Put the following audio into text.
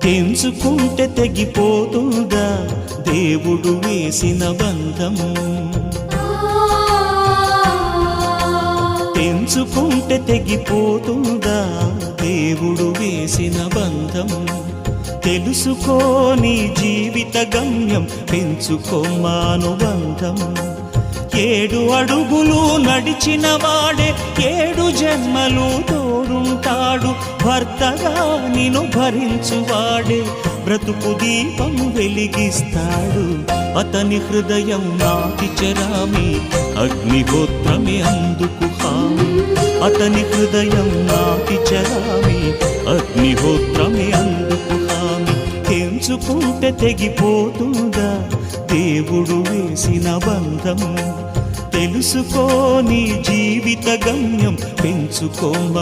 తెంచుకుంటే తెగిపోతుందా దేవుడు వేసిన బంధం? తెంచుకుంటే తెగిపోతుందా దేవుడు వేసిన బంధం? తెలుసుకోని జీవిత గమ్యం, పెంచుకోమానుబంధం. 7 అడుగులు నడిచిన వాడే 7 జన్మలు తోడుంటాడు. భర్తగా నిన్ను భరించువాడే బ్రతుకు దీపం వెలిగిస్తాడు. అతని హృదయం నాటి చెరామి, అగ్నిహోత్రమే అందుకు హామీ. అతని హృదయం నాటి చెరామి, అగ్నిహోత్రమే అందుకు హామీ. తెంచుకుంటే తెగిపోతుందా దేవుడు వేసిన బంధం? తెలుసుకోని జీవిత గమ్యం, పెంచుకోమానుబంధం.